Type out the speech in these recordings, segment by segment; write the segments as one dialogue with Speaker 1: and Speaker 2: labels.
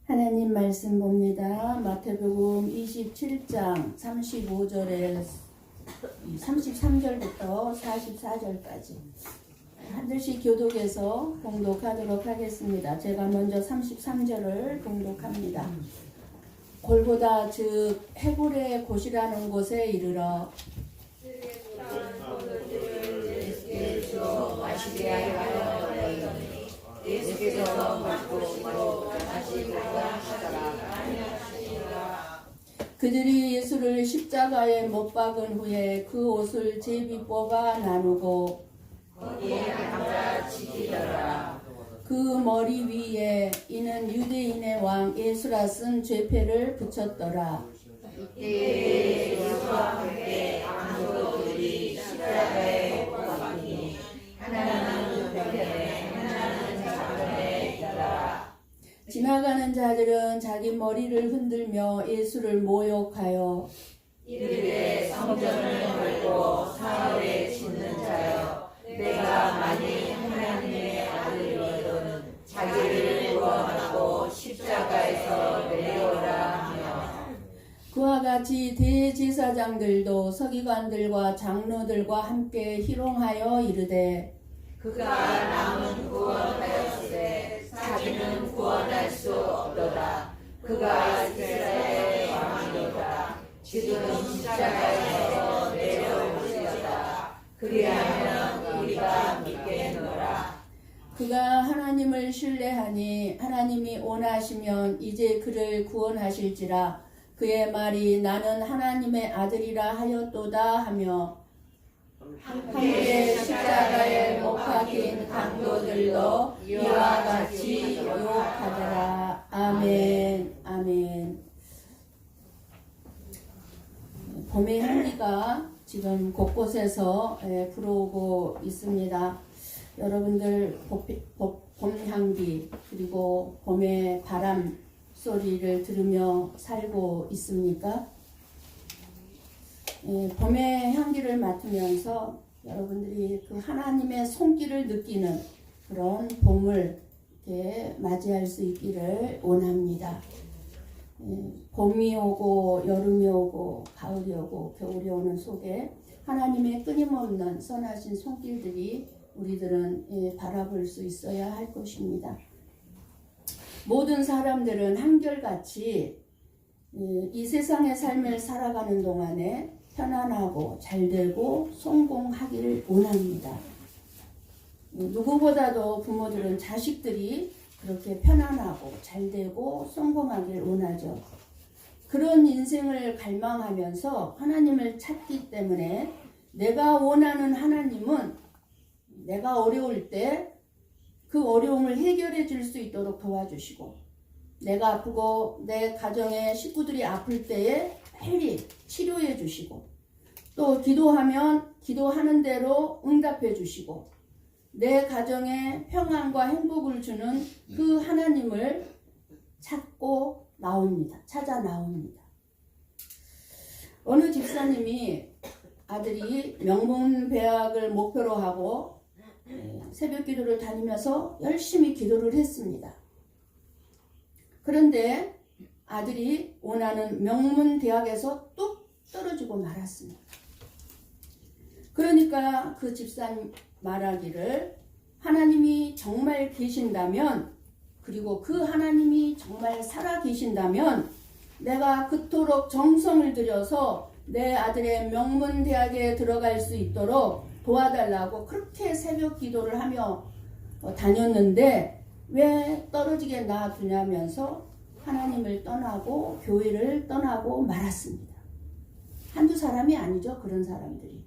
Speaker 1: 하나님 말씀 봅니다. 마태복음 27장 35절에 33절부터 44절까지 한 절씩 교독해서 봉독하도록 하겠습니다. 제가 먼저 33절을 봉독합니다. 골고다 즉 헤불의 곳이라는 곳에 이르러 예수께서 마시게 하여 예수께서 마시고 마시고자 하더라. 그들이 예수를 십자가에 못 박은 후에 그 옷을 제비 뽑아 나누고 거기에 앉아 지키더라. 그 머리 위에 이는 유대인의 왕 예수라 쓴 죄패를 붙였더라. 이때 예수와 함께 강도들이 십자가에 못 박히니 하나는 우편에 하나는 좌편에 있더라. 지나가는 자들은 자기 머리를 흔들며 예수를 모욕하여 이르되 성전을 걸고 사흘에 짓는 자여, 내가 만일 하나님의 아들이거든 자기를 구원하고 십자가에서 내려오라 하며, 그와 같이 대제사장들도 서기관들과 장로들과 함께 희롱하여 이르되 그가 남은 구원하였으되 자기는 구원할 수 없도다. 그가 이스라엘의 왕이로다. 지금 십자가에서 내려오시리다. 그리하면 우리가 믿겠노라. 그가 하나님을 신뢰하니 하나님이 원하시면 이제 그를 구원하실지라. 그의 말이 나는 하나님의 아들이라 하였도다 하며 함께 십자가에 못 박힌 강도들도 이와 같이 욕하더라. 아멘. 아멘. 봄의 향기가 지금 곳곳에서 불어오고 있습니다. 여러분들 봄 향기 그리고 봄의 바람 소리를 들으며 살고 있습니까? 봄의 향기를 맡으면서 여러분들이 그 하나님의 손길을 느끼는 그런 봄을 이렇게 맞이할 수 있기를 원합니다. 봄이 오고 여름이 오고 가을이 오고 겨울이 오는 속에 하나님의 끊임없는 선하신 손길들이 우리들은 바라볼 수 있어야 할 것입니다. 모든 사람들은 한결같이 이 세상의 삶을 살아가는 동안에 편안하고 잘되고 성공하기를 원합니다. 누구보다도 부모들은 자식들이 그렇게 편안하고 잘되고 성공하기를 원하죠. 그런 인생을 갈망하면서 하나님을 찾기 때문에 내가 원하는 하나님은 내가 어려울 때 그 어려움을 해결해 줄 수 있도록 도와주시고, 내가 아프고 내 가정의 식구들이 아플 때에 빨리 치료해 주시고, 또 기도하면 기도하는 대로 응답해 주시고, 내 가정에 평안과 행복을 주는 그 하나님을 찾고 나옵니다. 찾아 나옵니다. 어느 집사님이 아들이 명문대학을 목표로 하고 새벽 기도를 다니면서 열심히 기도를 했습니다. 그런데 아들이 원하는 명문대학에서 뚝 떨어지고 말았습니다. 그러니까 그 집사님 말하기를, 하나님이 정말 계신다면, 그리고 그 하나님이 정말 살아 계신다면 내가 그토록 정성을 들여서 내 아들의 명문대학에 들어갈 수 있도록 도와달라고 그렇게 새벽 기도를 하며 다녔는데 왜 떨어지게 놔두냐면서 하나님을 떠나고 교회를 떠나고 말았습니다. 한두 사람이 아니죠. 그런 사람들이.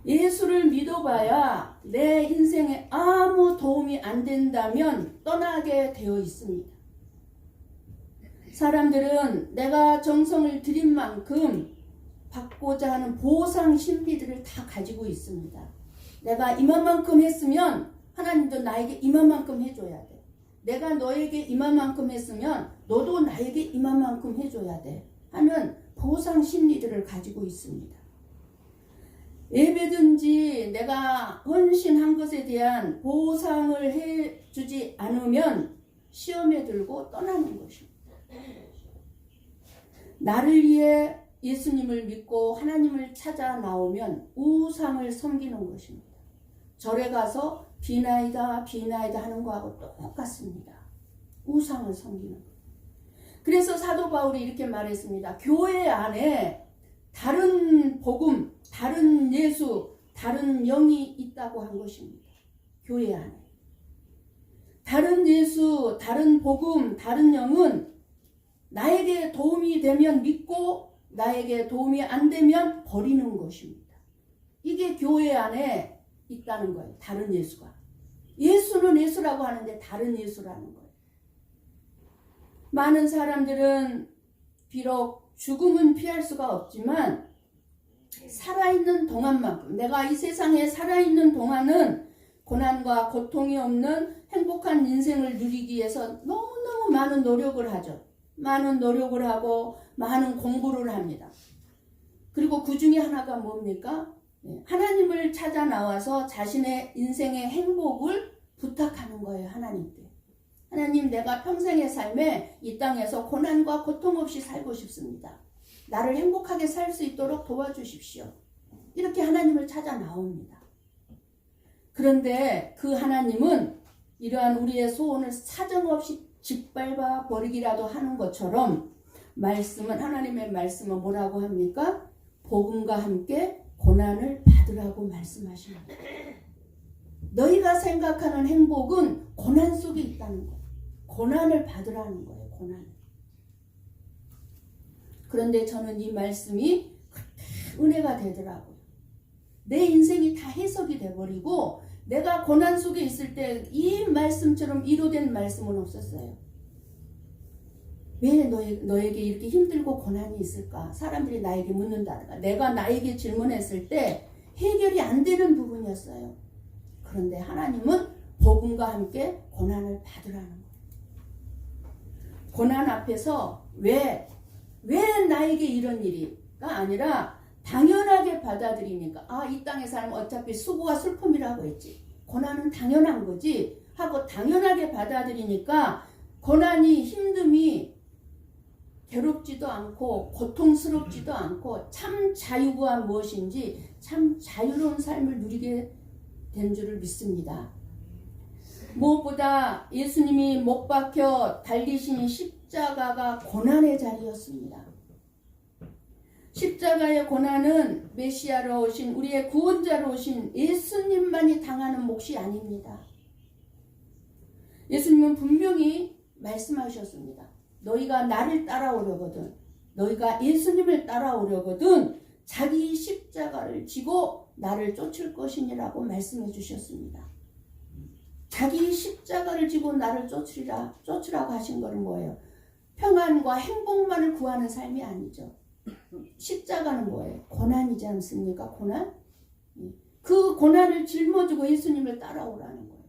Speaker 1: 예수를 믿어봐야 내 인생에 아무 도움이 안 된다면 떠나게 되어 있습니다. 사람들은 내가 정성을 들인 만큼 받고자 하는 보상 심리들을 다 가지고 있습니다. 내가 이만큼 했으면 하나님도 나에게 이만큼 해줘야 돼. 내가 너에게 이만큼 했으면 너도 나에게 이만큼 해줘야 돼 하는 보상 심리들을 가지고 있습니다. 예배든지 내가 헌신한 것에 대한 보상을 해주지 않으면 시험에 들고 떠나는 것입니다. 나를 위해 예수님을 믿고 하나님을 찾아 나오면 우상을 섬기는 것입니다. 절에 가서 비나이다 비나이다 하는 거하고 똑같습니다. 우상을 섬기는 것. 그래서 사도 바울이 이렇게 말했습니다. 교회 안에 다른 복음, 다른 예수, 다른 영이 있다고 한 것입니다. 교회 안에. 다른 예수, 다른 복음, 다른 영은 나에게 도움이 되면 믿고 나에게 도움이 안 되면 버리는 것입니다. 이게 교회 안에 있다는 거예요. 다른 예수가. 예수는 예수라고 하는데 다른 예수라는 거예요. 많은 사람들은 비록 죽음은 피할 수가 없지만 살아있는 동안만큼, 내가 이 세상에 살아있는 동안은 고난과 고통이 없는 행복한 인생을 누리기 위해서 너무너무 많은 노력을 하죠. 많은 노력을 하고 많은 공부를 합니다. 그리고 그 중에 하나가 뭡니까? 하나님을 찾아 나와서 자신의 인생의 행복을 부탁하는 거예요. 하나님께. 하나님, 내가 평생의 삶에 이 땅에서 고난과 고통 없이 살고 싶습니다. 나를 행복하게 살 수 있도록 도와주십시오. 이렇게 하나님을 찾아 나옵니다. 그런데 그 하나님은 이러한 우리의 소원을 사정없이 짓밟아 버리기라도 하는 것처럼 하나님의 말씀은 뭐라고 합니까? 복음과 함께 고난을 받으라고 말씀하십니다. 너희가 생각하는 행복은 고난 속에 있다는 거예요. 고난을 받으라는 거예요. 고난. 그런데 저는 이 말씀이 은혜가 되더라고요. 내 인생이 다 해석이 돼버리고 내가 고난 속에 있을 때 이 말씀처럼 위로된 말씀은 없었어요. 왜 너에게 이렇게 힘들고 고난이 있을까? 사람들이 나에게 묻는다든가 내가 나에게 질문했을 때 해결이 안 되는 부분이었어요. 그런데 하나님은 복음과 함께 고난을 받으라는 거예요. 고난 앞에서 왜 나에게 이런 일이가 아니라 당연하게 받아들이니까 이 땅의 사람은 어차피 수고와 슬픔이라고 했지. 고난은 당연한 거지 하고 당연하게 받아들이니까 고난이 힘듦이 괴롭지도 않고 고통스럽지도 않고 참 자유가 무엇인지 참 자유로운 삶을 누리게 된 줄을 믿습니다. 무엇보다 예수님이 못 박혀 달리신 십자가가 고난의 자리였습니다. 십자가의 고난은 메시아로 오신 우리의 구원자로 오신 예수님만이 당하는 몫이 아닙니다. 예수님은 분명히 말씀하셨습니다. 너희가 나를 따라오려거든, 너희가 예수님을 따라오려거든 자기 십자가를 지고 나를 쫓을 것이니라고 말씀해 주셨습니다. 자기 십자가를 지고 나를 쫓으라고 하신 것은 뭐예요? 평안과 행복만을 구하는 삶이 아니죠. 십자가는 뭐예요? 고난이지 않습니까? 고난? 그 고난을 짊어지고 예수님을 따라오라는 거예요.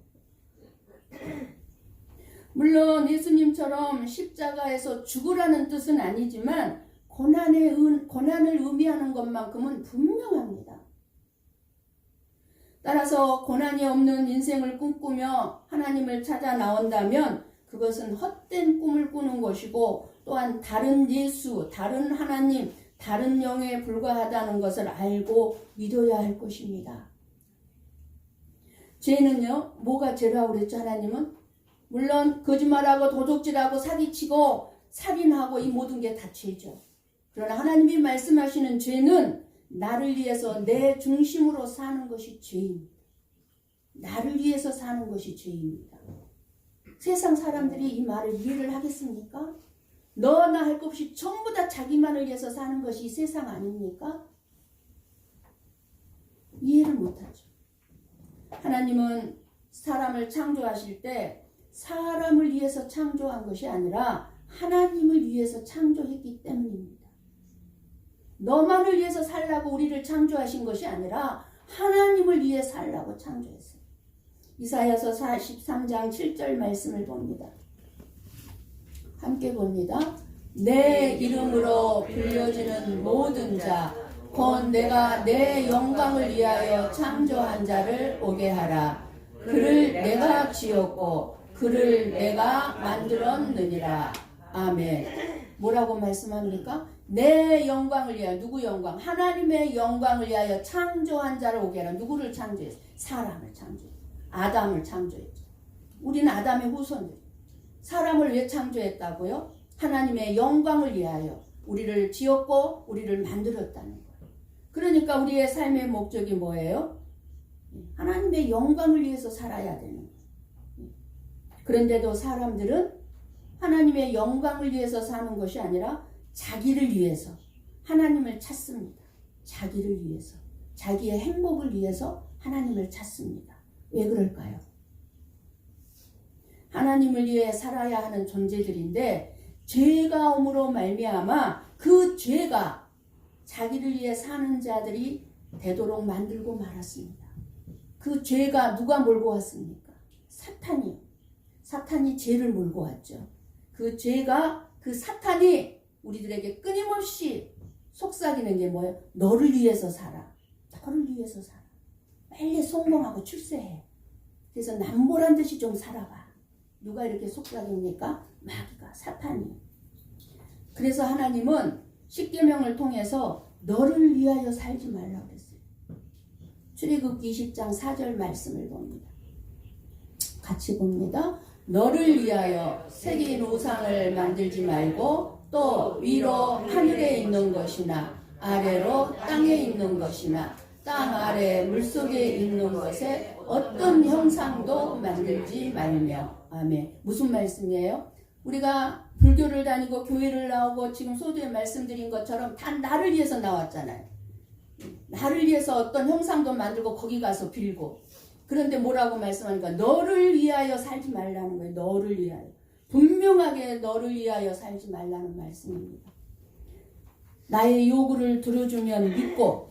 Speaker 1: 물론 예수님처럼 십자가에서 죽으라는 뜻은 아니지만 고난을 의미하는 것만큼은 분명합니다. 따라서 고난이 없는 인생을 꿈꾸며 하나님을 찾아 나온다면 그것은 헛된 꿈을 꾸는 것이고 또한 다른 예수, 다른 하나님, 다른 영에 불과하다는 것을 알고 믿어야 할 것입니다. 죄는요, 뭐가 죄라고 그랬죠? 하나님은 물론 거짓말하고 도둑질하고 사기치고 살인하고 이 모든 게 다 죄죠. 그러나 하나님이 말씀하시는 죄는 나를 위해서 내 중심으로 사는 것이 죄입니다. 나를 위해서 사는 것이 죄입니다. 세상 사람들이 이 말을 이해를 하겠습니까? 너나 할 것 없이 전부 다 자기만을 위해서 사는 것이 이 세상 아닙니까? 이해를 못하죠. 하나님은 사람을 창조하실 때 사람을 위해서 창조한 것이 아니라 하나님을 위해서 창조했기 때문입니다. 너만을 위해서 살라고 우리를 창조하신 것이 아니라 하나님을 위해 살라고 창조했어요. 이사야서 43장 7절 말씀을 봅니다. 함께 봅니다. 내 이름으로 불려지는 모든 자, 곧 내가 내 영광을 위하여 창조한 자를 오게 하라. 그를 내가 지었고 그를 내가 만들었느니라. 아멘. 뭐라고 말씀합니까? 내 영광을 위하여. 누구 영광? 하나님의 영광을 위하여 창조한 자를 오게 하라. 누구를 창조했어? 사람을 창조했어. 아담을 창조했죠. 우리는 아담의 후손들. 사람을 왜 창조했다고요? 하나님의 영광을 위하여 우리를 지었고 우리를 만들었다는 거예요. 그러니까 우리의 삶의 목적이 뭐예요? 하나님의 영광을 위해서 살아야 되는 거예요. 그런데도 사람들은 하나님의 영광을 위해서 사는 것이 아니라 자기를 위해서 하나님을 찾습니다. 자기를 위해서, 자기의 행복을 위해서 하나님을 찾습니다. 왜 그럴까요? 하나님을 위해 살아야 하는 존재들인데 죄가옴으로 말미암아 그 죄가 자기를 위해 사는 자들이 되도록 만들고 말았습니다. 그 죄가 누가 몰고 왔습니까? 사탄이요. 사탄이 죄를 몰고 왔죠. 그 죄가, 그 사탄이 우리들에게 끊임없이 속삭이는 게 뭐예요? 너를 위해서 살아. 너를 위해서 살아. 빨리 성공하고 출세해. 그래서 남보란 듯이 좀 살아봐. 누가 이렇게 속삭입니까? 마귀가, 사탄이. 그래서 하나님은 십계명을 통해서 너를 위하여 살지 말라고 그랬어요. 출애굽기 20장 4절 말씀을 봅니다. 같이 봅니다. 너를 위하여 새긴 우상을 만들지 말고 또 위로 하늘에 있는 것이나 아래로 땅에 있는 것이나 땅 아래 물속에 있는 것에 어떤 형상도 만들지 말며. 아멘. 무슨 말씀이에요? 우리가 불교를 다니고 교회를 나오고 지금 소두에 말씀드린 것처럼 다 나를 위해서 나왔잖아요. 나를 위해서 어떤 형상도 만들고 거기 가서 빌고. 그런데 뭐라고 말씀하니까 너를 위하여 살지 말라는 거예요. 너를 위하여. 분명하게 너를 위하여 살지 말라는 말씀입니다. 나의 요구를 들어주면 믿고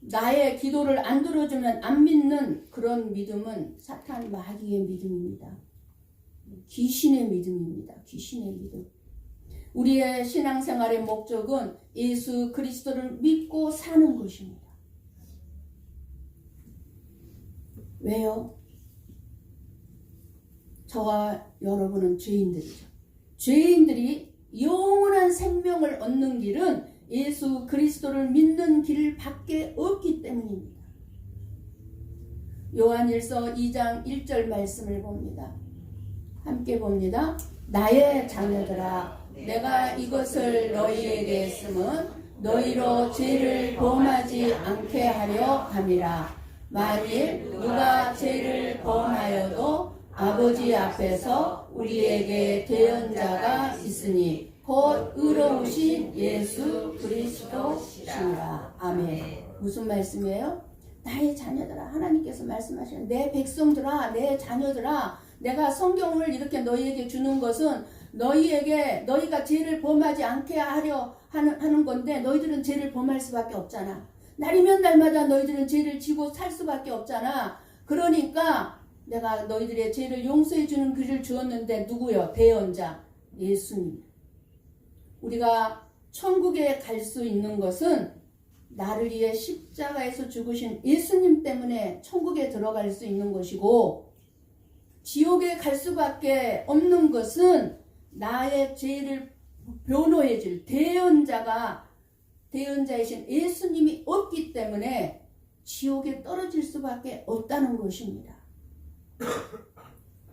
Speaker 1: 나의 기도를 안 들어주면 안 믿는 그런 믿음은 사탄 마귀의 믿음입니다. 귀신의 믿음입니다. 귀신의 믿음. 우리의 신앙생활의 목적은 예수 그리스도를 믿고 사는 것입니다. 왜요? 저와 여러분은 죄인들이죠. 죄인들이 영원한 생명을 얻는 길은 예수 그리스도를 믿는 길 밖에 없기 때문입니다. 요한일서 2장 1절 말씀을 봅니다. 함께 봅니다. 나의 자녀들아, 내가 이것을 너희에게 했음은 너희로 죄를 범하지 않게 하려 함이라. 만일 누가 죄를 범하여도 아버지 앞에서 우리에게 대언자가 있으니 곧 의로우신 예수 그리스도시니라. 아멘. 무슨 말씀이에요? 나의 자녀들아, 하나님께서 말씀하시는 내 백성들아, 내 자녀들아, 내가 성경을 이렇게 너희에게 주는 것은 너희가 죄를 범하지 않게 하려 하는 건데 너희들은 죄를 범할 수밖에 없잖아. 날이면 날마다 너희들은 죄를 지고 살 수밖에 없잖아. 그러니까 내가 너희들의 죄를 용서해 주는 길을 주었는데 누구요? 대언자 예수님. 우리가 천국에 갈 수 있는 것은 나를 위해 십자가에서 죽으신 예수님 때문에 천국에 들어갈 수 있는 것이고, 지옥에 갈 수밖에 없는 것은 나의 죄를 변호해 줄 대언자이신 예수님이 없기 때문에 지옥에 떨어질 수밖에 없다는 것입니다.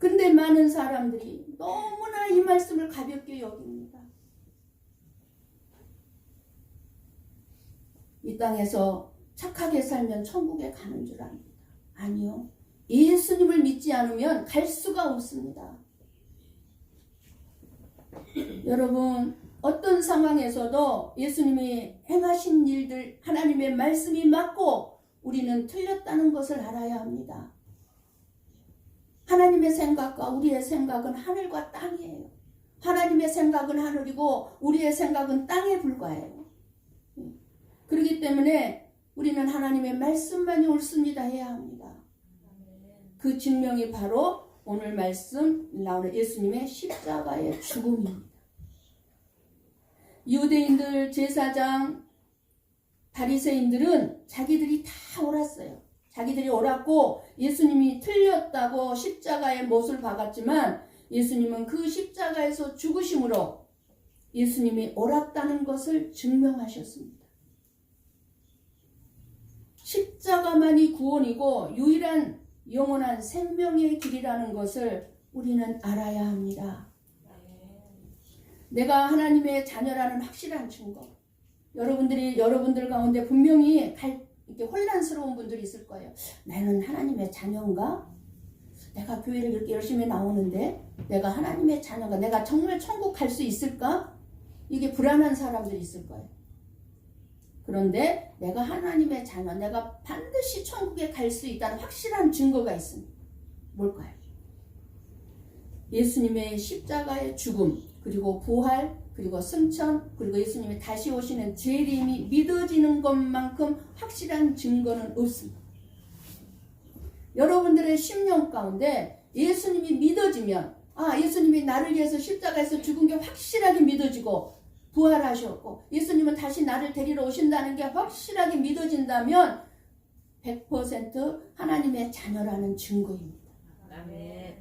Speaker 1: 근데 많은 사람들이 너무나 이 말씀을 가볍게 여깁니다. 이 땅에서 착하게 살면 천국에 가는 줄 압니다. 아니요. 예수님을 믿지 않으면 갈 수가 없습니다. 여러분, 어떤 상황에서도 예수님이 행하신 일들, 하나님의 말씀이 맞고 우리는 틀렸다는 것을 알아야 합니다. 하나님의 생각과 우리의 생각은 하늘과 땅이에요. 하나님의 생각은 하늘이고 우리의 생각은 땅에 불과해요. 그렇기 때문에 우리는 하나님의 말씀만이 옳습니다 해야 합니다. 그 증명이 바로 오늘 말씀 나오는 예수님의 십자가의 죽음입니다. 유대인들, 제사장, 바리새인들은 자기들이 다 옳았어요. 자기들이 옳았고 예수님이 틀렸다고 십자가의 못을 박았지만 예수님은 그 십자가에서 죽으심으로 예수님이 옳았다는 것을 증명하셨습니다. 십자가만이 구원이고 유일한 영원한 생명의 길이라는 것을 우리는 알아야 합니다. 내가 하나님의 자녀라는 확실한 증거. 여러분들 가운데 분명히 이렇게 혼란스러운 분들이 있을 거예요. 나는 하나님의 자녀인가? 내가 교회를 이렇게 열심히 나오는데 내가 하나님의 자녀인가? 내가 정말 천국 갈 수 있을까? 이게 불안한 사람들이 있을 거예요. 그런데 내가 하나님의 자녀, 내가 반드시 천국에 갈 수 있다는 확실한 증거가 있습니다. 뭘까요? 예수님의 십자가의 죽음, 그리고 부활, 그리고 승천, 그리고 예수님이 다시 오시는 재림이 믿어지는 것만큼 확실한 증거는 없습니다. 여러분들의 심령 가운데 예수님이 믿어지면, 예수님이 나를 위해서 십자가에서 죽은 게 확실하게 믿어지고 부활하셨고 예수님은 다시 나를 데리러 오신다는 게 확실하게 믿어진다면 100% 하나님의 자녀라는 증거입니다. 아멘.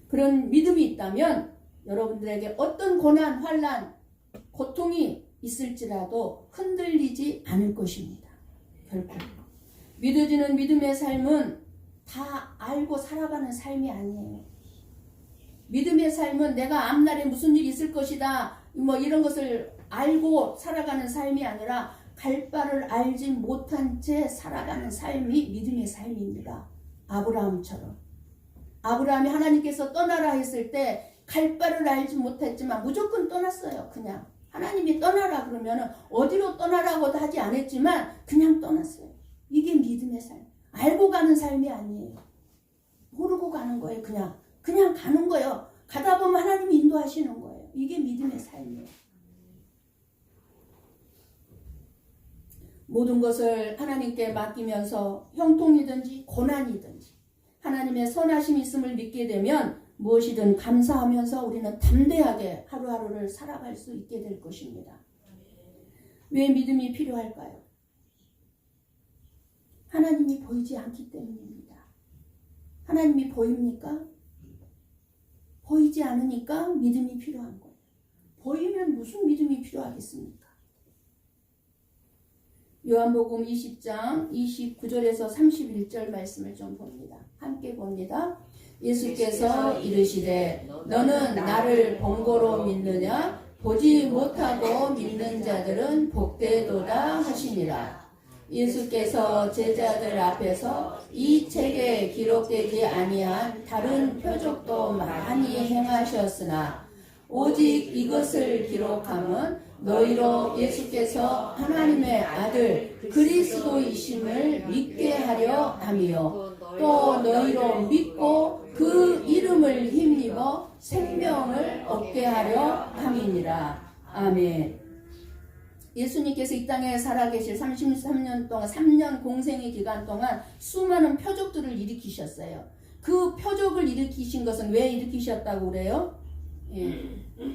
Speaker 1: 그런 믿음이 있다면 여러분들에게 어떤 고난, 환난, 고통이 있을지라도 흔들리지 않을 것입니다. 결코. 믿어지는 믿음의 삶은 다 알고 살아가는 삶이 아니에요. 믿음의 삶은 내가 앞날에 무슨 일이 있을 것이다, 이런 것을 알고 살아가는 삶이 아니라 갈 바를 알지 못한 채 살아가는 삶이 믿음의 삶입니다. 아브라함처럼. 아브라함이 하나님께서 떠나라 했을 때 갈 바를 알지 못했지만 무조건 떠났어요. 그냥 하나님이 떠나라 그러면 어디로 떠나라고도 하지 않았지만 그냥 떠났어요. 이게 믿음의 삶. 알고 가는 삶이 아니에요. 모르고 가는 거예요. 그냥 가는 거예요. 가다 보면 하나님이 인도하시는 거예요. 이게 믿음의 삶이에요. 모든 것을 하나님께 맡기면서 형통이든지 고난이든지 하나님의 선하심이 있음을 믿게 되면 무엇이든 감사하면서 우리는 담대하게 하루하루를 살아갈 수 있게 될 것입니다. 왜 믿음이 필요할까요? 하나님이 보이지 않기 때문입니다. 하나님이 보입니까? 보이지 않으니까 믿음이 필요한 거예요. 보이면 무슨 믿음이 필요하겠습니까? 요한복음 20장 29절에서 31절 말씀을 좀 봅니다. 함께 봅니다. 예수께서 이르시되 너는 나를 본고로 믿느냐? 보지 못하고 믿는 자들은 복되도다 하시니라. 예수께서 제자들 앞에서 이 책에 기록되지 아니한 다른 표적도 많이 행하셨으나 오직 이것을 기록함은 너희로 예수께서 하나님의 아들 그리스도이심을 믿게 하려 함이요 또 너희로 믿고 그 이름을 힘입어 생명을 얻게 하려 함이니라. 아멘. 예수님께서 이 땅에 살아계실 33년 동안 3년 공생의 기간 동안 수많은 표적들을 일으키셨어요. 그 표적을 일으키신 것은 왜 일으키셨다고 그래요?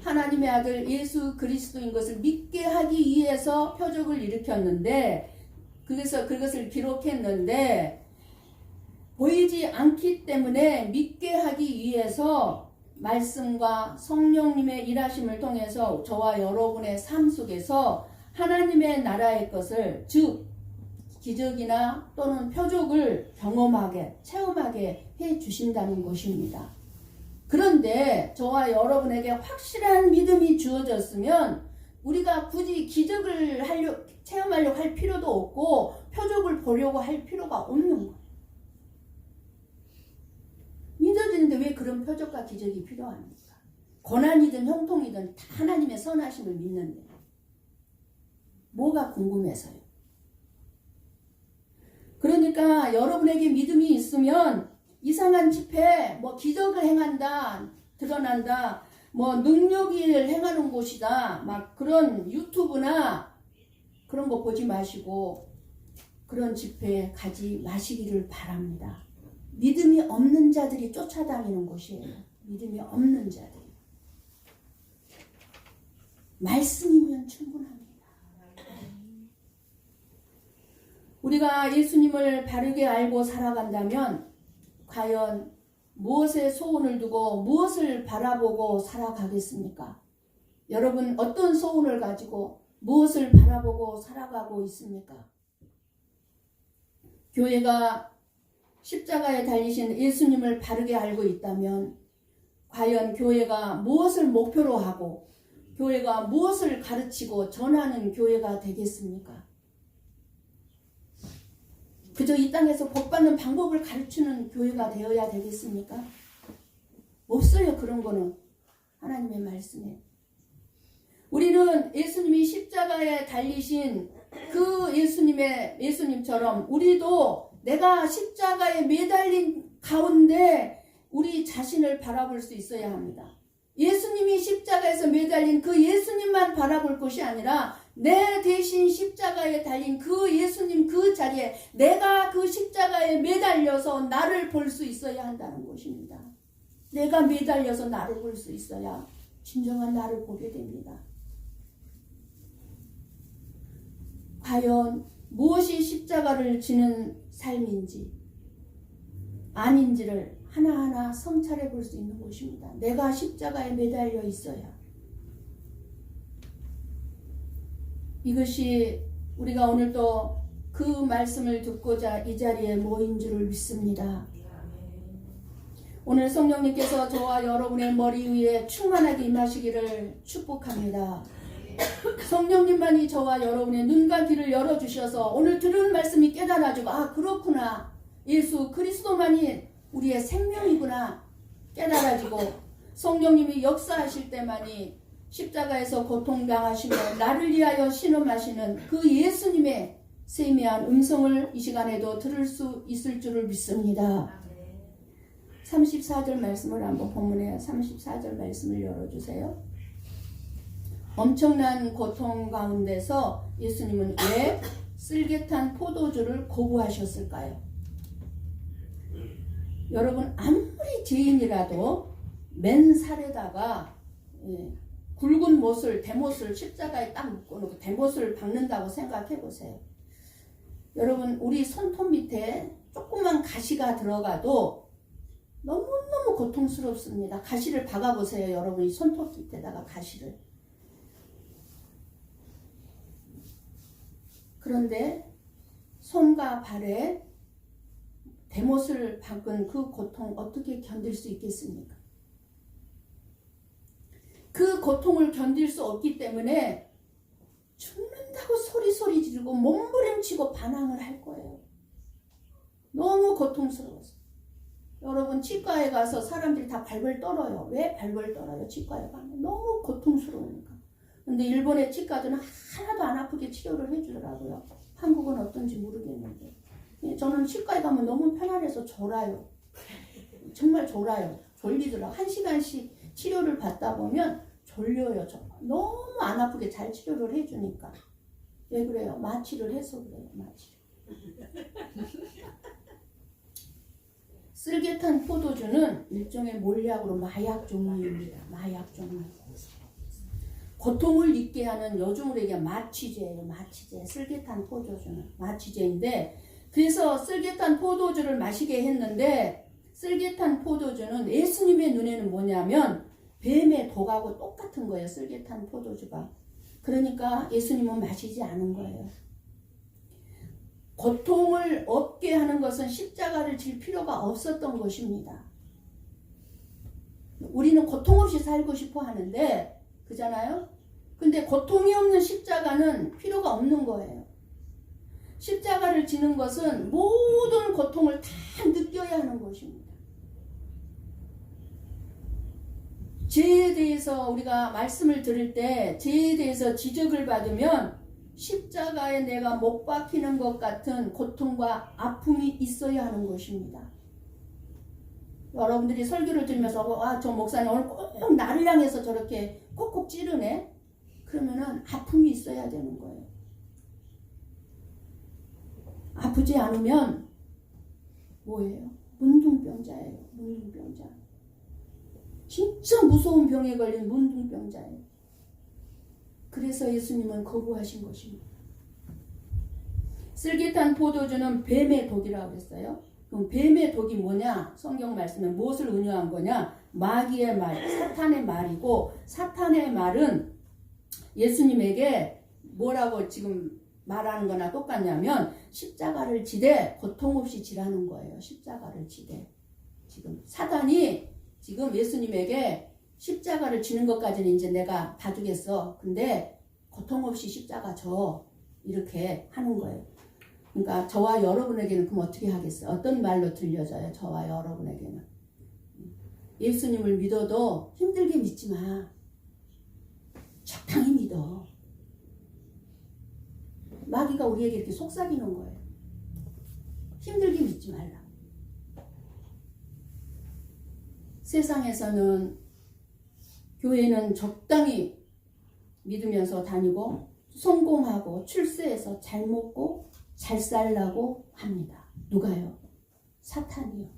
Speaker 1: 하나님의 아들 예수 그리스도인 것을 믿게 하기 위해서 표적을 일으켰는데 그래서 그것을 기록했는데 보이지 않기 때문에 믿게 하기 위해서 말씀과 성령님의 일하심을 통해서 저와 여러분의 삶 속에서 하나님의 나라의 것을 즉 기적이나 또는 표적을 경험하게 체험하게 해 주신다는 것입니다. 그런데 저와 여러분에게 확실한 믿음이 주어졌으면 우리가 굳이 기적을 체험하려고 할 필요도 없고 표적을 보려고 할 필요가 없는 거예요. 믿어지는데 왜 그런 표적과 기적이 필요합니까? 고난이든 형통이든 다 하나님의 선하심을 믿는데 뭐가 궁금해서요? 그러니까 여러분에게 믿음이 있으면 이상한 집회, 기적을 행한다, 드러난다, 능력을 행하는 곳이다, 그런 유튜브나 그런 거 보지 마시고 그런 집회에 가지 마시기를 바랍니다. 믿음이 없는 자들이 쫓아다니는 곳이에요. 믿음이 없는 자들. 말씀이면 충분합니다. 우리가 예수님을 바르게 알고 살아간다면 과연 무엇에 소원을 두고 무엇을 바라보고 살아가겠습니까? 여러분 어떤 소원을 가지고 무엇을 바라보고 살아가고 있습니까? 교회가 십자가에 달리신 예수님을 바르게 알고 있다면 과연 교회가 무엇을 목표로 하고 교회가 무엇을 가르치고 전하는 교회가 되겠습니까? 그저 이 땅에서 복받는 방법을 가르치는 교회가 되어야 되겠습니까? 없어요. 그런 거는 하나님의 말씀에. 우리는 예수님이 십자가에 달리신 그 예수님처럼 우리도 내가 십자가에 매달린 가운데 우리 자신을 바라볼 수 있어야 합니다. 예수님이 십자가에서 매달린 그 예수님만 바라볼 것이 아니라 내 대신 십자가에 달린 그 예수님 그 자리에 내가 그 십자가에 매달려서 나를 볼 수 있어야 한다는 것입니다. 내가 매달려서 나를 볼 수 있어야 진정한 나를 보게 됩니다. 과연 무엇이 십자가를 지는 삶인지 아닌지를 하나하나 성찰해 볼 수 있는 것입니다. 내가 십자가에 매달려 있어야. 이것이 우리가 오늘 또 그 말씀을 듣고자 이 자리에 모인 줄을 믿습니다. 오늘 성령님께서 저와 여러분의 머리 위에 충만하게 임하시기를 축복합니다. 성령님만이 저와 여러분의 눈과 귀를 열어주셔서 오늘 들은 말씀이 깨달아지고 아 그렇구나. 예수 그리스도만이 우리의 생명이구나 깨달아지고 성령님이 역사하실 때만이 십자가에서 고통당하시며 나를 위하여 신음하시는 그 예수님의 세미한 음성을 이 시간에도 들을 수 있을 줄을 믿습니다. 34절 말씀을 한번 본문에 34절 말씀을 열어주세요. 엄청난 고통 가운데서 예수님은 왜 쓸개탄 포도주를 거부하셨을까요? 여러분 아무리 죄인이라도 맨살에다가 굵은 못을 대못을 십자가에 딱 묶어놓고 대못을 박는다고 생각해 보세요. 여러분 우리 손톱 밑에 조그만 가시가 들어가도 너무너무 고통스럽습니다. 가시를 박아보세요. 여러분 이 손톱 밑에다가 가시를. 그런데 손과 발에 대못을 박은 그 고통 어떻게 견딜 수 있겠습니까? 그 고통을 견딜 수 없기 때문에 죽는다고 소리 지르고 몸부림치고 반항을 할 거예요. 너무 고통스러워서. 여러분 치과에 가서 사람들이 다 발벌 떨어요. 왜 발벌 떨어요? 치과에 가면 너무 고통스러우니까. 근데 일본의 치과들은 하나도 안 아프게 치료를 해주더라고요. 한국은 어떤지 모르겠는데 저는 치과에 가면 너무 편안해서 졸아요. 정말 졸아요. 졸리더라고요. 1시간씩 치료를 받다 보면 졸려요. 너무 안 아프게 잘 치료를 해주니까. 왜 그래요? 마취를 해서 그래요. 마취. 쓸개탄 포도주는 일종의 몰약으로 마약 종류입니다. 마약 종류. 고통을 잊게 하는 요즘으로 얘기하면 마취제예요. 마취제. 쓸개탄 포도주는 마취제인데 그래서 쓸개탄 포도주를 마시게 했는데 쓸개탄 포도주는 예수님의 눈에는 뭐냐면 뱀의 독하고 똑같은 거예요. 쓸개탄 포도주가. 그러니까 예수님은 마시지 않은 거예요. 고통을 없게 하는 것은 십자가를 질 필요가 없었던 것입니다. 우리는 고통 없이 살고 싶어 하는데 그잖아요. 근데 고통이 없는 십자가는 필요가 없는 거예요. 십자가를 지는 것은 모든 고통을 다 느껴야 하는 것입니다. 죄에 대해서 우리가 말씀을 들을 때 죄에 대해서 지적을 받으면 십자가에 내가 못 박히는 것 같은 고통과 아픔이 있어야 하는 것입니다. 여러분들이 설교를 들으면서 저 목사님 오늘 꼭 나를 향해서 저렇게 콕콕 찌르네? 그러면은 아픔이 있어야 되는 거예요. 아프지 않으면 뭐예요? 문둥병자예요. 문둥병자. 진짜 무서운 병에 걸린 문둥병자예요. 그래서 예수님은 거부하신 것입니다. 쓸개탄 포도주는 뱀의 독이라고 했어요. 그럼 뱀의 독이 뭐냐? 성경 말씀에 무엇을 은유한 거냐? 마귀의 말, 사탄의 말이고, 사탄의 말은 예수님에게 뭐라고 지금 말하는 거나 똑같냐면 십자가를 지되 고통 없이 지라는 거예요. 십자가를 지되. 지금 사단이 지금 예수님에게 십자가를 지는 것까지는 이제 내가 봐주겠어. 근데 고통 없이 십자가 져. 이렇게 하는 거예요. 그러니까 저와 여러분에게는 그럼 어떻게 하겠어요? 어떤 말로 들려져요? 저와 여러분에게는. 예수님을 믿어도 힘들게 믿지 마. 적당히 믿어. 마귀가 우리에게 이렇게 속삭이는 거예요. 힘들게 믿지 말라. 세상에서는 교회는 적당히 믿으면서 다니고 성공하고 출세해서 잘 먹고 잘 살라고 합니다. 누가요? 사탄이요.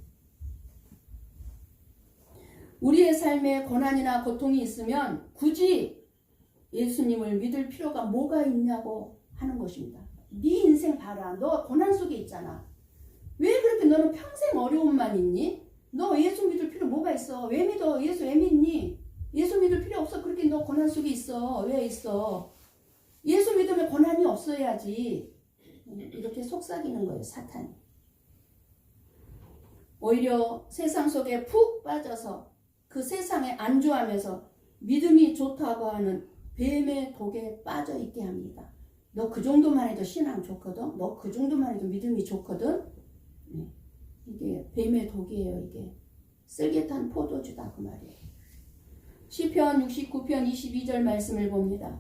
Speaker 1: 우리의 삶에 고난이나 고통이 있으면 굳이 예수님을 믿을 필요가 뭐가 있냐고 하는 것입니다. 네 인생 봐라. 너 고난 속에 있잖아. 왜 그렇게 너는 평생 어려움만 있니? 너 예수 믿을 필요 뭐가 있어? 왜 믿어? 예수 왜 믿니? 예수 믿을 필요 없어. 그렇게 너 고난 속에 있어. 왜 있어? 예수 믿으면 고난이 없어야지. 이렇게 속삭이는 거예요. 사탄이. 오히려 세상 속에 푹 빠져서 그 세상에 안주하면서 믿음이 좋다고 하는 뱀의 독에 빠져 있게 합니다. 너 그 정도만 해도 신앙 좋거든. 너 그 정도만 해도 믿음이 좋거든. 이게 뱀의 독이에요. 이게 쓸개탄 포도주다 그 말이에요. 시편 69편 22절 말씀을 봅니다.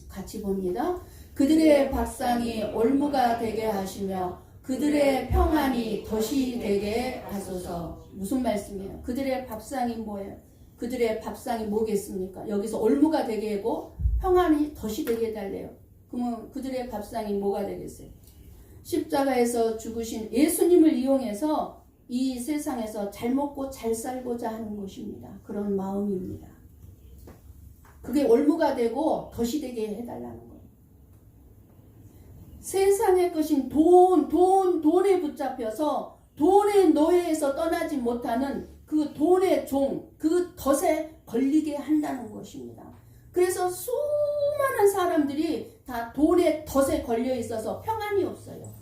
Speaker 1: 같이 봅니다. 그들의 밥상이 올무가 되게 하시며 그들의 평안이 덫이 되게 하소서. 무슨 말씀이에요? 그들의 밥상이 뭐예요? 그들의 밥상이 뭐겠습니까? 여기서 올무가 되게 하고 평안이 덫이 되게 해달래요. 그러면 그들의 밥상이 뭐가 되겠어요? 십자가에서 죽으신 예수님을 이용해서 이 세상에서 잘 먹고 잘 살고자 하는 것입니다. 그런 마음입니다. 그게 올무가 되고 덫이 되게 해달라는 거예요. 세상의 것인 돈에 붙잡혀서 돈의 노예에서 떠나지 못하는 그 돈의 종, 그 덫에 걸리게 한다는 것입니다. 그래서 수많은 사람들이 다 돈의 덫에 걸려 있어서 평안이 없어요.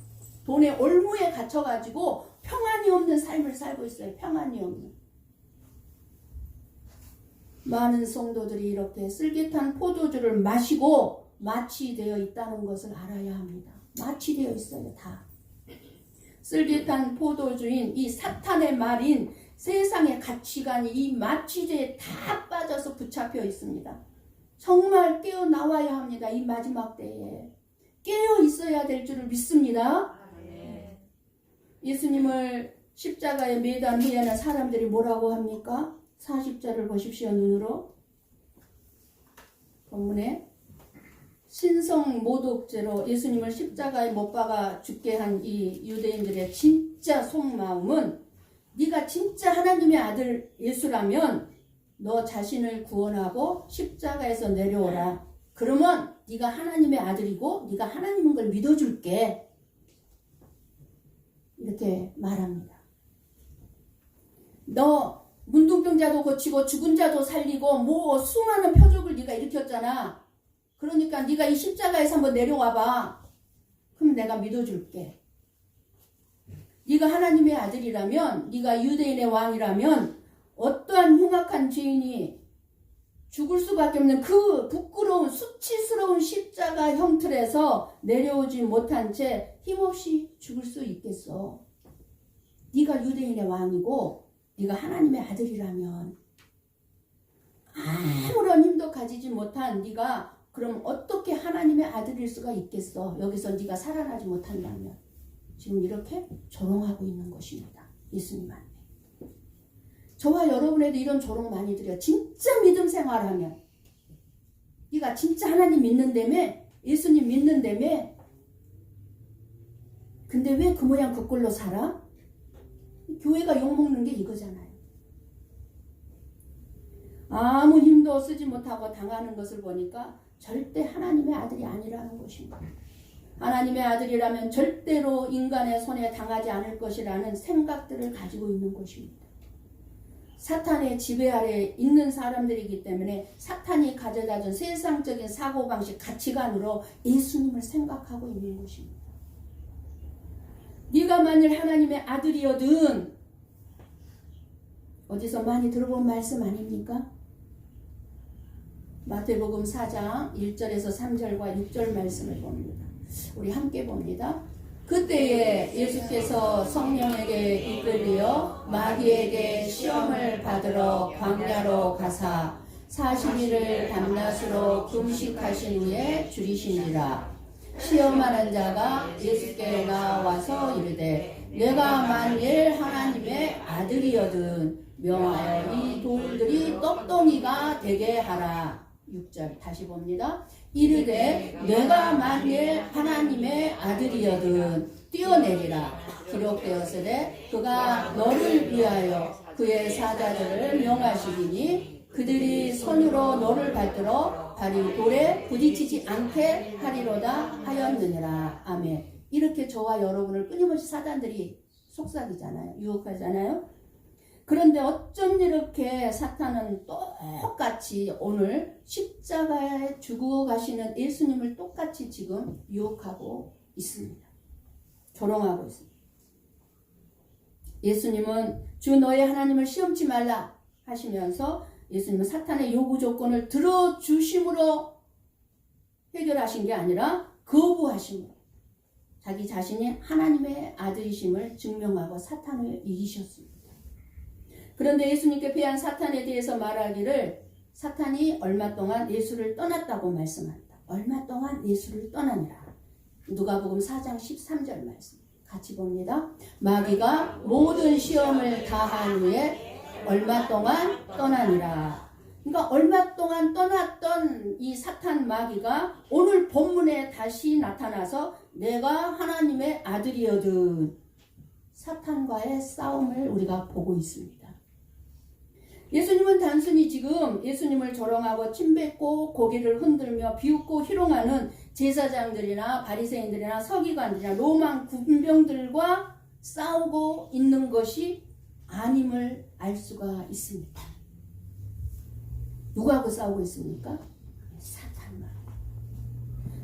Speaker 1: 돈의 올무에 갇혀가지고 평안이 없는 삶을 살고 있어요. 평안이 없는. 많은 성도들이 이렇게 쓸개탄 포도주를 마시고 마취되어 있다는 것을 알아야 합니다. 마취되어 있어요. 다. 쓸개탄 포도주인 이 사탄의 말인 세상의 가치관이 이 마취제에 다 빠져서 붙잡혀 있습니다. 정말 깨어나와야 합니다. 이 마지막 때에. 깨어 있어야 될 줄을 믿습니다. 예수님을 십자가에 매단 후에는 사람들이 뭐라고 합니까? 40절을 보십시오. 눈으로. 본문에 신성 모독죄로 예수님을 십자가에 못 박아 죽게 한 이 유대인들의 진짜 속마음은 네가 진짜 하나님의 아들 예수라면 너 자신을 구원하고 십자가에서 내려오라. 그러면 네가 하나님의 아들이고 네가 하나님인 걸 믿어줄게. 이렇게 말합니다. 너 문둥병자도 고치고 죽은 자도 살리고 뭐 수많은 표적을 네가 일으켰잖아. 그러니까 네가 이 십자가에서 한번 내려와봐. 그럼 내가 믿어줄게. 네가 하나님의 아들이라면, 네가 유대인의 왕이라면 어떠한 흉악한 죄인이 죽을 수밖에 없는 그 부끄러운 수치스러운 십자가 형틀에서 내려오지 못한 채 힘없이 죽을 수 있겠어. 네가 유대인의 왕이고 네가 하나님의 아들이라면 아무런 힘도 가지지 못한 네가 그럼 어떻게 하나님의 아들일 수가 있겠어? 여기서 네가 살아나지 못한다면. 지금 이렇게 조롱하고 있는 것입니다. 예수님 안에. 저와 여러분에도 이런 조롱 많이 드려요. 진짜 믿음 생활하면. 네가 진짜 하나님 믿는다며? 예수님 믿는다며? 근데 왜 그 모양 그 꼴로 살아? 교회가 욕먹는 게 이거잖아요. 아무 힘도 쓰지 못하고 당하는 것을 보니까 절대 하나님의 아들이 아니라는 것입니다. 하나님의 아들이라면 절대로 인간의 손에 당하지 않을 것이라는 생각들을 가지고 있는 것입니다. 사탄의 지배 아래 있는 사람들이기 때문에 사탄이 가져다준 세상적인 사고방식, 가치관으로 예수님을 생각하고 있는 것입니다. 네가 만일 하나님의 아들이어든, 어디서 많이 들어본 말씀 아닙니까? 마태복음 4장 1절에서 3절과 6절 말씀을 봅니다. 우리 함께 봅니다. 그때에 예수께서 성령에게 이끌리어 마귀에게 시험을 받으러 광야로 가사 40일을 밤낮으로 금식하신 후에 줄이시니라. 시험하는 자가 예수께 나와서 이르되 내가 만일 하나님의 아들이여든 명하여 이 돌들이 떡덩이가 되게 하라. 6절 다시 봅니다. 이르되 내가 만일 하나님의 아들이여든 뛰어내리라. 기록되었으되 그가 너를 위하여 그의 사자들을 명하시리니 그들이 손으로 너를 받들어 발이 돌에 부딪히지 않게 하리로다 하였느니라. 아멘. 이렇게 저와 여러분을 끊임없이 사단들이 속삭이잖아요. 유혹하잖아요. 그런데 어쩜 이렇게 사탄은 똑같이 오늘 십자가에 죽어가시는 예수님을 똑같이 지금 유혹하고 있습니다. 조롱하고 있습니다. 예수님은 주 너의 하나님을 시험치 말라 하시면서 예수님은 사탄의 요구 조건을 들어주심으로 해결하신 게 아니라 거부하심으로 자기 자신이 하나님의 아들이심을 증명하고 사탄을 이기셨습니다. 그런데 예수님께 패한 사탄에 대해서 말하기를 사탄이 얼마 동안 예수를 떠났다고 말씀합니다. 얼마 동안 예수를 떠나니라. 누가복음 4장 13절 말씀 같이 봅니다. 마귀가 모든 시험을 다한 후에 얼마 동안 떠나니라. 그러니까 얼마 동안 떠났던 이 사탄 마귀가 오늘 본문에 다시 나타나서 내가 하나님의 아들이거든 사탄과의 싸움을 우리가 보고 있습니다. 예수님은 단순히 지금 예수님을 조롱하고 침뱉고 고개를 흔들며 비웃고 희롱하는 제사장들이나 바리새인들이나 서기관들이나 로마 군병들과 싸우고 있는 것이 아님을 알 수가 있습니다. 누구하고 싸우고 있습니까? 사탄과.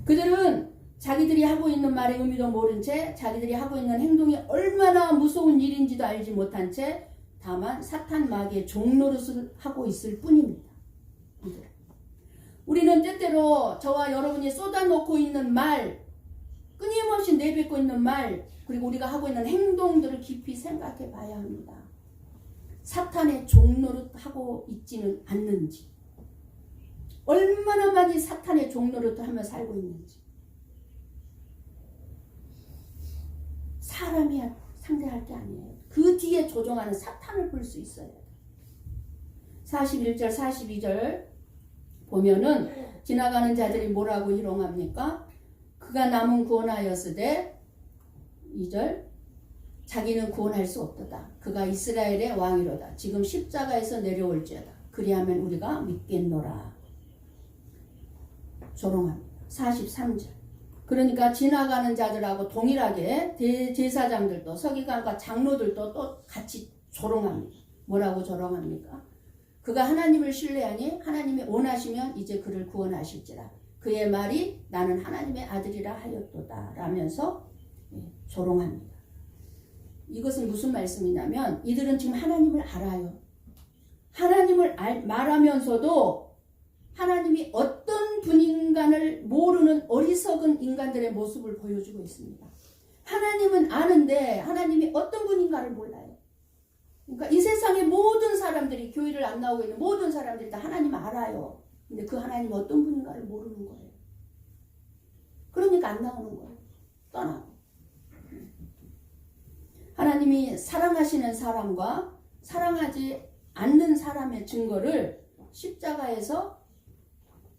Speaker 1: 그들은 자기들이 하고 있는 말의 의미도 모른 채 자기들이 하고 있는 행동이 얼마나 무서운 일인지도 알지 못한 채 다만 사탄 마귀의 종노릇을 하고 있을 뿐입니다. 우리는 때때로 저와 여러분이 쏟아놓고 있는 말, 끊임없이 내뱉고 있는 말, 그리고 우리가 하고 있는 행동들을 깊이 생각해 봐야 합니다. 사탄의 종노릇 하고 있지는 않는지, 얼마나 많이 사탄의 종노릇을 하며 살고 있는지. 사람이 상대할 게 아니에요. 그 뒤에 조종하는 사탄을 볼 수 있어요. 41절 42절 보면은 지나가는 자들이 뭐라고 희롱합니까? 그가 남은 구원하였으되 2절 자기는 구원할 수 없도다. 그가 이스라엘의 왕이로다. 지금 십자가에서 내려올지어다. 그리하면 우리가 믿겠노라. 조롱합니다. 43절 그러니까 지나가는 자들하고 동일하게 제사장들도 서기관과 장로들도 또 같이 조롱합니다. 뭐라고 조롱합니까? 그가 하나님을 신뢰하니 하나님이 원하시면 이제 그를 구원하실지라. 그의 말이 나는 하나님의 아들이라 하였도다 라면서 조롱합니다. 이것은 무슨 말씀이냐면 이들은 지금 하나님을 알아요. 하나님을 말하면서도 하나님이 어떤 분인가를 모르는 어리석은 인간들의 모습을 보여주고 있습니다. 하나님은 아는데 하나님이 어떤 분인가를 몰라요. 그러니까 이 세상의 모든 사람들이 교회를 안 나오고 있는 모든 사람들이 다 하나님 알아요. 근데 그 하나님이 어떤 분인가를 모르는 거예요. 그러니까 안 나오는 거예요. 떠나고. 하나님이 사랑하시는 사람과 사랑하지 않는 사람의 증거를 십자가에서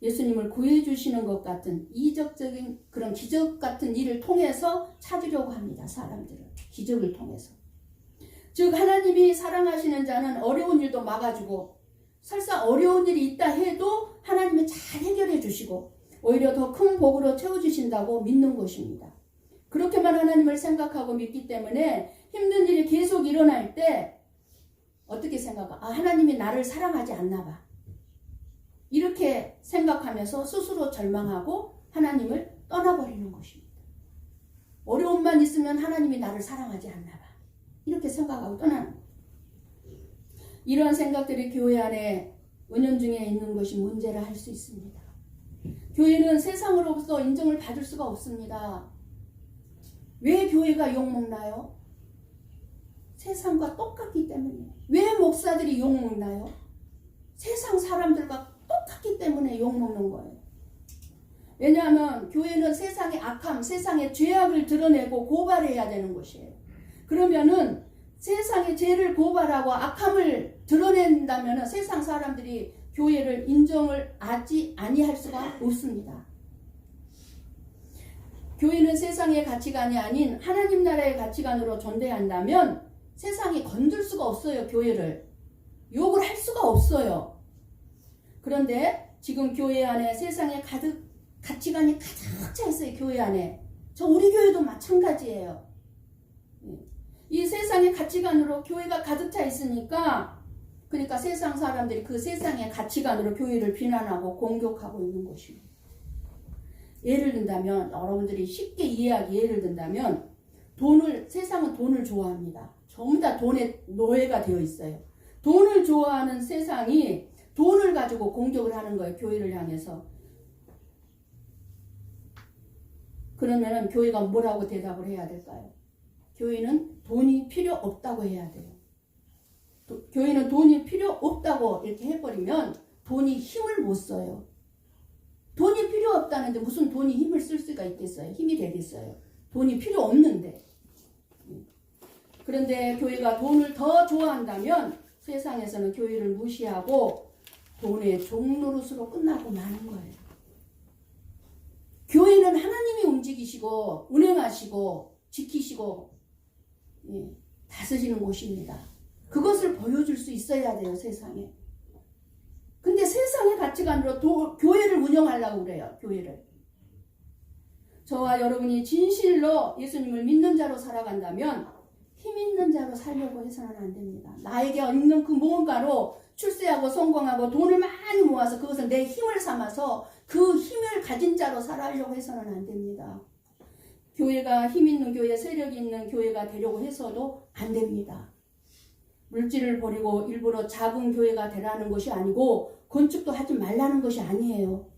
Speaker 1: 예수님을 구해주시는 것 같은 이적적인 그런 기적 같은 일을 통해서 찾으려고 합니다. 사람들은 기적을 통해서. 즉 하나님이 사랑하시는 자는 어려운 일도 막아주고 설사 어려운 일이 있다 해도 하나님이 잘 해결해 주시고 오히려 더 큰 복으로 채워주신다고 믿는 것입니다. 그렇게만 하나님을 생각하고 믿기 때문에 힘든 일이 계속 일어날 때 어떻게 생각하? 하나님이 나를 사랑하지 않나 봐. 이렇게 생각하면서 스스로 절망하고 하나님을 떠나버리는 것입니다. 어려움만 있으면 하나님이 나를 사랑하지 않나 봐. 이렇게 생각하고 떠나는 거예요. 이러한 생각들이 교회 안에 은연중에 있는 것이 문제라 할 수 있습니다. 교회는 세상으로부터 인정을 받을 수가 없습니다. 왜 교회가 욕먹나요? 세상과 똑같기 때문에. 왜 목사들이 욕먹나요? 세상 사람들과 똑같기 때문에 욕먹는 거예요. 왜냐하면 교회는 세상의 악함, 세상의 죄악을 드러내고 고발해야 되는 것이에요. 그러면은 세상의 죄를 고발하고 악함을 드러낸다면 세상 사람들이 교회를 인정을 하지 아니할 수가 없습니다. 교회는 세상의 가치관이 아닌 하나님 나라의 가치관으로 존재한다면 세상이 건들 수가 없어요. 교회를 욕을 할 수가 없어요. 그런데 지금 교회 안에 세상의 가치관이 가득 차 있어요. 교회 안에. 우리 교회도 마찬가지예요. 이 세상의 가치관으로 교회가 가득 차 있으니까 그러니까 세상 사람들이 그 세상의 가치관으로 교회를 비난하고 공격하고 있는 것입니다. 예를 든다면 여러분들이 쉽게 이해하기 예를 든다면 세상은 돈을 좋아합니다. 전부 다 돈의 노예가 되어 있어요. 돈을 좋아하는 세상이 돈을 가지고 공격을 하는 거예요. 교회를 향해서. 그러면 교회가 뭐라고 대답을 해야 될까요? 교회는 돈이 필요 없다고 해야 돼요. 교회는 돈이 필요 없다고 이렇게 해버리면 돈이 힘을 못 써요. 돈이 필요 없다는데 무슨 돈이 힘을 쓸 수가 있겠어요? 힘이 되겠어요? 돈이 필요 없는데. 그런데 교회가 돈을 더 좋아한다면 세상에서는 교회를 무시하고 돈의 종노릇으로 끝나고 마는 거예요. 교회는 하나님이 움직이시고 운행하시고 지키시고 다스리는 곳입니다. 그것을 보여줄 수 있어야 돼요. 세상에. 근데 세상의 가치관으로 교회를 운영하려고 그래요. 교회를. 저와 여러분이 진실로 예수님을 믿는 자로 살아간다면 힘 있는 자로 살려고 해서는 안 됩니다. 나에게 있는 그 무언가로 출세하고 성공하고 돈을 많이 모아서 그것을 내 힘을 삼아서 그 힘을 가진 자로 살아가려고 해서는 안 됩니다. 교회가 힘 있는 교회, 세력이 있는 교회가 되려고 해서도 안 됩니다. 물질을 버리고 일부러 작은 교회가 되라는 것이 아니고 건축도 하지 말라는 것이 아니에요.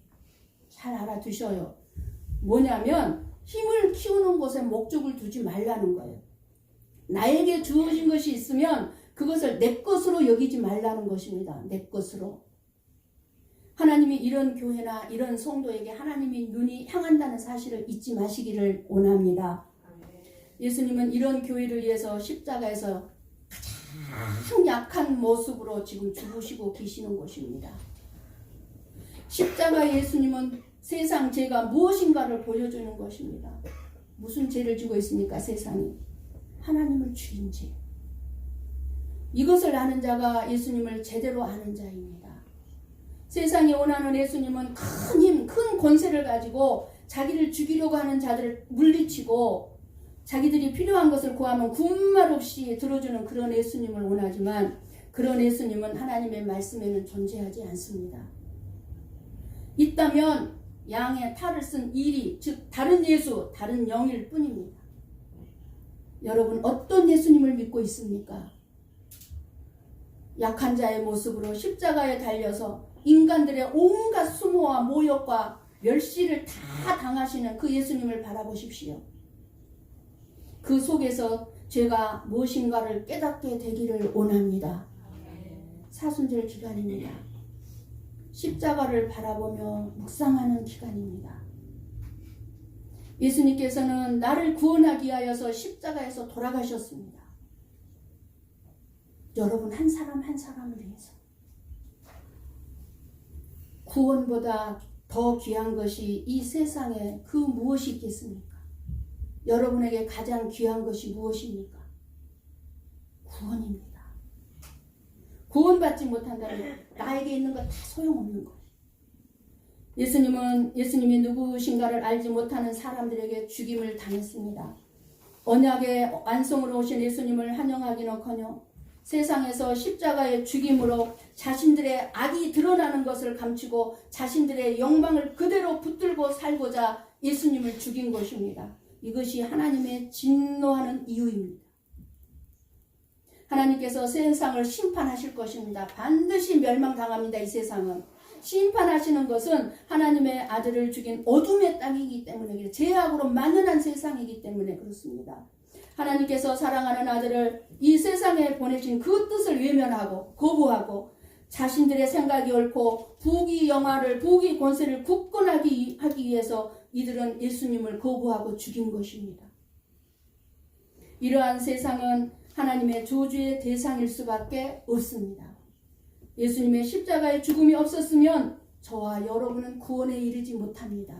Speaker 1: 잘 알아두셔요. 뭐냐면 힘을 키우는 곳에 목적을 두지 말라는 거예요. 나에게 주어진 것이 있으면 그것을 내 것으로 여기지 말라는 것입니다. 내 것으로. 하나님이 이런 교회나 이런 성도에게 하나님이 눈이 향한다는 사실을 잊지 마시기를 원합니다. 예수님은 이런 교회를 위해서 십자가에서 가장 약한 모습으로 지금 죽으시고 계시는 것입니다. 십자가 예수님은 세상 죄가 무엇인가를 보여주는 것입니다. 무슨 죄를 지고 있습니까? 세상이. 하나님을 죽인 죄. 이것을 아는 자가 예수님을 제대로 아는 자입니다. 세상이 원하는 예수님은 큰 힘, 큰 권세를 가지고 자기를 죽이려고 하는 자들을 물리치고 자기들이 필요한 것을 구하면 군말 없이 들어주는 그런 예수님을 원하지만 그런 예수님은 하나님의 말씀에는 존재하지 않습니다. 있다면 양의 탈을 쓴 이리, 즉 다른 예수, 다른 영일 뿐입니다. 여러분 어떤 예수님을 믿고 있습니까? 약한 자의 모습으로 십자가에 달려서 인간들의 온갖 수모와 모욕과 멸시를 다 당하시는 그 예수님을 바라보십시오. 그 속에서 죄가 무엇인가를 깨닫게 되기를 원합니다. 사순절 기간입니다. 십자가를 바라보며 묵상하는 기간입니다. 예수님께서는 나를 구원하기 위하여서 십자가에서 돌아가셨습니다. 여러분 한 사람 한 사람을 위해서. 구원보다 더 귀한 것이 이 세상에 그 무엇이 있겠습니까? 여러분에게 가장 귀한 것이 무엇입니까? 구원입니다. 구원받지 못한다면 나에게 있는 거 다 소용없는 거예요. 예수님이 누구신가를 알지 못하는 사람들에게 죽임을 당했습니다. 언약의 완성으로 오신 예수님을 환영하기는커녕 세상에서 십자가의 죽임으로 자신들의 악이 드러나는 것을 감추고 자신들의 영광을 그대로 붙들고 살고자 예수님을 죽인 것입니다. 이것이 하나님의 진노하는 이유입니다. 하나님께서 세상을 심판하실 것입니다. 반드시 멸망당합니다. 이 세상은. 심판하시는 것은 하나님의 아들을 죽인 어둠의 땅이기 때문에, 죄악으로 만연한 세상이기 때문에 그렇습니다. 하나님께서 사랑하는 아들을 이 세상에 보내신 그 뜻을 외면하고 거부하고 자신들의 생각이 옳고 부귀 영화를, 부귀 권세를 굳건하기 위해서 이들은 예수님을 거부하고 죽인 것입니다. 이러한 세상은 하나님의 저주의 대상일 수밖에 없습니다. 예수님의 십자가의 죽음이 없었으면 저와 여러분은 구원에 이르지 못합니다.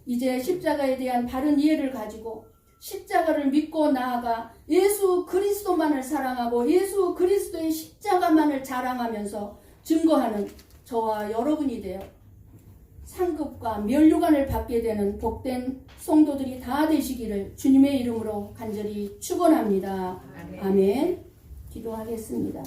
Speaker 1: 이제 십자가에 대한 바른 이해를 가지고 십자가를 믿고 나아가 예수 그리스도만을 사랑하고 예수 그리스도의 십자가만을 자랑하면서 증거하는 저와 여러분이 되어 상급과 면류관을 받게 되는 복된 성도들이 다 되시기를 주님의 이름으로 간절히 축원합니다. 아멘. 기도하겠습니다.